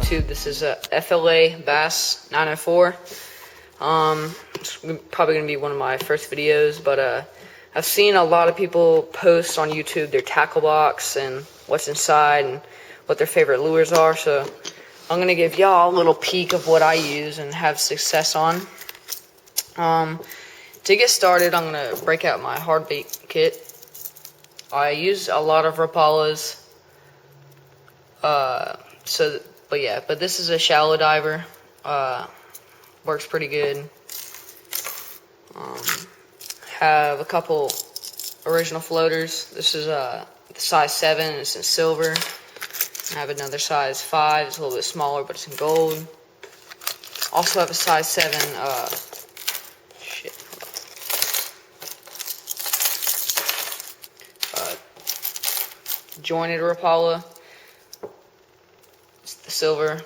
YouTube. This is a FLA Bass 904. It's probably going to be one of my first videos, but I've seen a lot of people post on YouTube their tackle box and what's inside and what their favorite lures are, so I'm going to give y'all a little peek of what I use and have success on. To get started, I'm going to break out my hard bait kit. I use a lot of Rapalas, but this is a shallow diver. Works pretty good. Have a couple original floaters. This is the size 7, it's in silver. I have another size 5, it's a little bit smaller, but it's in gold. Also have a size 7, jointed Rapala. It's the silver.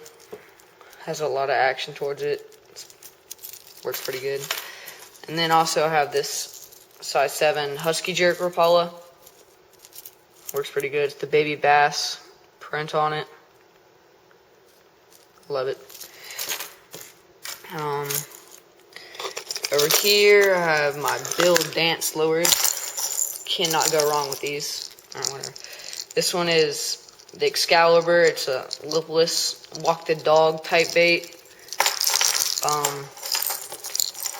Has a lot of action towards it. Works pretty good. And then also I have this size 7 Husky Jerk Rapala. Works pretty good. It's the baby bass print on it. Love it. Over here I have my Build Dance lures. Cannot go wrong with these. Alright, whatever. This one is the Excalibur. It's a lipless walk the dog type bait.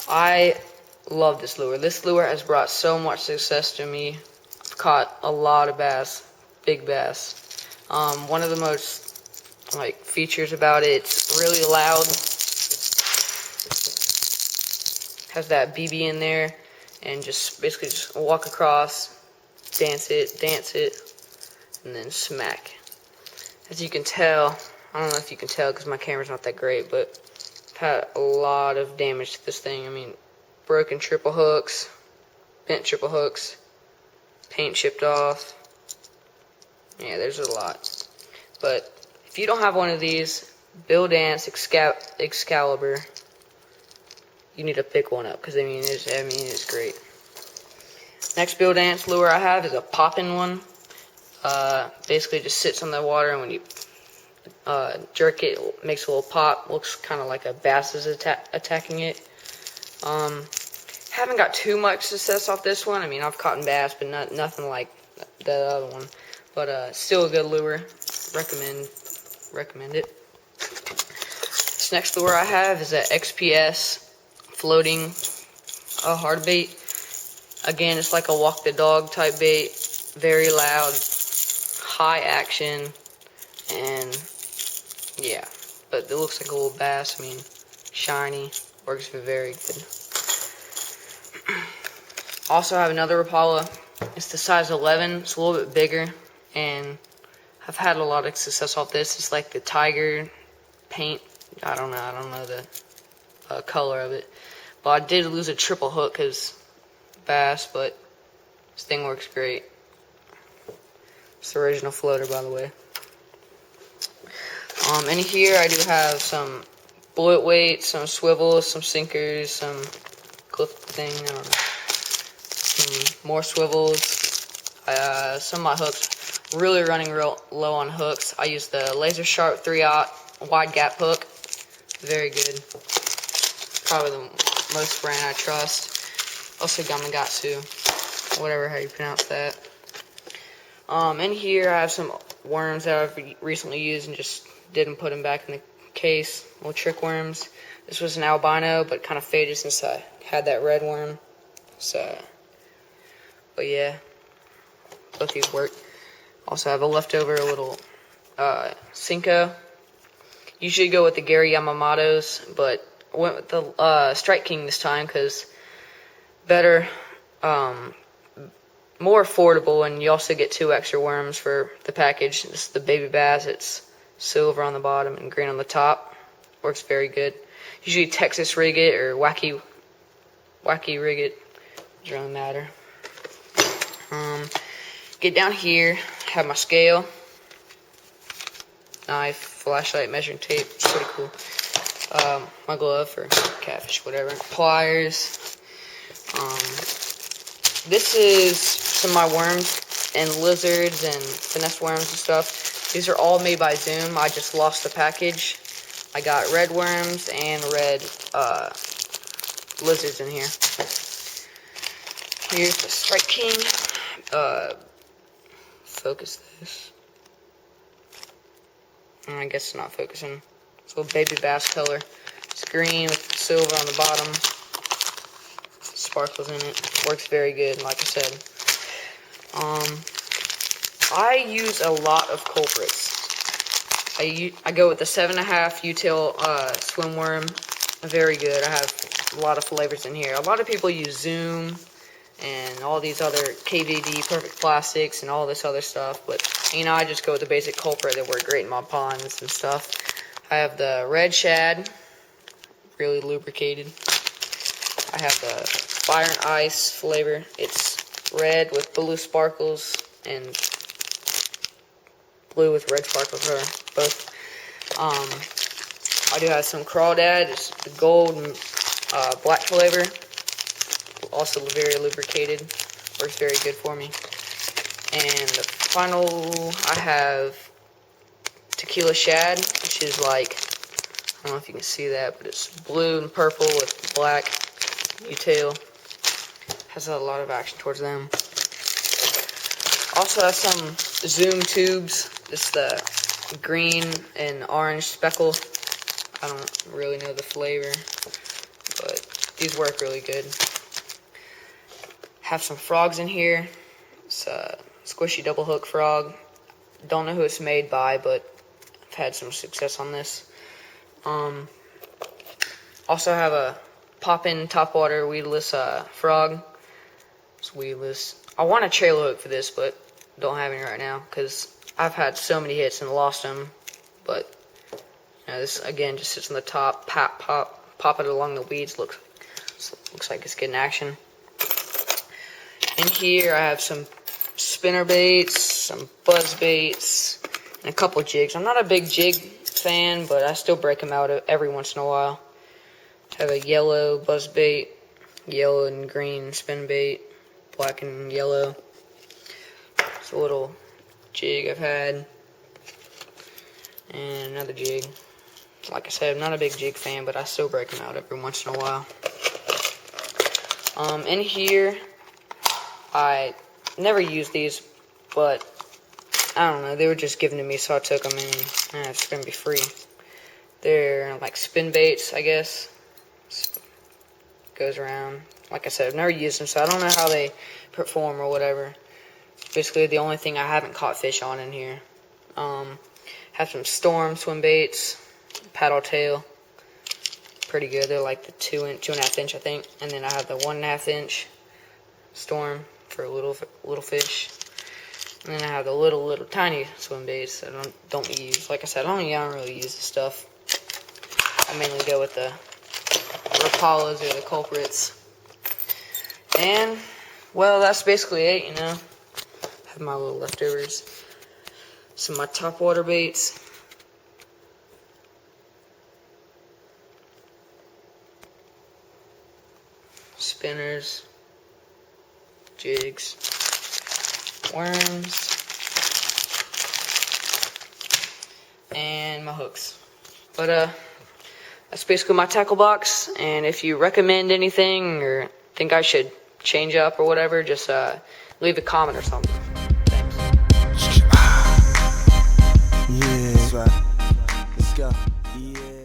I love this lure. This lure has brought so much success to me. I've caught a lot of bass, big bass. One of the most features about it, it's really loud. Has that BB in there, and basically just walk across, dance it, and then smack. As you can tell, I don't know if you can tell because my camera's not that great, but I've had a lot of damage to this thing. I mean, broken triple hooks, bent triple hooks, paint chipped off. Yeah, there's a lot. But if you don't have one of these, Build Dance Excalibur, you need to pick one up because it's great. Next Build Dance lure I have is a poppin' one. Basically just sits on the water, and when you jerk it, it makes a little pop. Looks kind of like a bass is attacking it. Haven't got too much success off this one. I mean, I've caught bass, but nothing like the other one. But still a good lure. Recommend it. This next lure I have is a XPS floating hard bait. Again, it's like a walk the dog type bait. Very loud, high action, and yeah, but it looks like a little bass. I mean, shiny, works very good. Also have another Rapala. It's the size 11. It's a little bit bigger, and I've had a lot of success off this. It's like the tiger paint. I don't know the color of it, but I did lose a triple hook because bass, but this thing works great. It's the original floater, by the way. In here I do have some bullet weights, some swivels, some sinkers, some clip thing, I don't know. Some more swivels. Some of my hooks, really running real low on hooks. I use the Laser Sharp 3/0 wide gap hook. Very good. Probably the most brand I trust. Also Gamakatsu, whatever how you pronounce that. In here I have some worms that I've recently used and just didn't put them back in the case. Little trick worms. This was an albino, but kind of faded since I had that red worm. So, but yeah, both these work. Also have a leftover little Cinco. Usually go with the Gary Yamamoto's, but I went with the Strike King this time because better. More affordable, and you also get 2 extra worms for the package. This is the baby bass. It's silver on the bottom and green on the top. Works very good. Usually Texas rig it or wacky rig it. Doesn't really matter. Get down here. Have my scale, knife, flashlight, measuring tape. It's pretty cool. My glove for catfish, whatever. Pliers. This is some of my worms and lizards and finesse worms and stuff. These are all made by Zoom. I just lost the package. I got red worms and red lizards in here. Here's the Strike King. Focus this. I guess it's not focusing. It's a little baby bass color. It's green with silver on the bottom. Sparkles in it. Works very good, like I said. I use a lot of culprits. I go with the 7.5 U-tail swim worm. Very good. I have a lot of flavors in here. A lot of people use Zoom and all these other KVD perfect plastics and all this other stuff, but you know, I just go with the basic culprit that work great in my ponds and stuff. I have the red shad, really lubricated. I have the fire and ice flavor. It's red with blue sparkles and blue with red sparkles, or both. I do have some crawdad. It's the gold and black flavor. Also very lubricated. Works very good for me. And the final, I have tequila shad, which is like, I don't know if you can see that, but it's blue and purple with black U-tail. Has a lot of action towards them. Also have some Zoom tubes. It's the green and orange speckle. I don't really know the flavor, but these work really good. Have some frogs in here. It's a squishy double hook frog. Don't know who it's made by, but I've had some success on this. Also have a pop-in topwater weedless frog. It's weedless. I want a trailer hook for this, but don't have any right now because I've had so many hits and lost them. But you know, this again just sits on the top, pop it along the weeds. Looks like it's getting action. In here I have some spinner baits, some buzz baits, and a couple jigs. I'm not a big jig fan, but I still break them out every once in a while. I have a yellow buzz bait, yellow and green spin bait, black and yellow. It's a little jig I've had, and another jig. Like I said, I'm not a big jig fan, but I still break them out every once in a while. In here, I never use these, but I don't know, they were just given to me, so I took them, and it's gonna be free. They're like spin baits, I guess. Goes around. Like I said, I've never used them, so I don't know how they perform or whatever. Basically, the only thing I haven't caught fish on in here. Have some storm swim baits, paddle tail. Pretty good. They're like the 2.5 inch, I think. And then I have the 1.5 inch storm for little fish. And then I have the little tiny swim baits that I don't use. Like I said, I don't really use the stuff. I mainly go with the Rapalas or the Culprits. And, well, that's basically it, you know. Have my little leftovers. Some of my top water baits. Spinners. Jigs. Worms. And my hooks. But, that's basically my tackle box, and if you recommend anything or think I should change up or whatever, just leave a comment or something. Thanks. Yeah, that's right. Let's go. Yeah.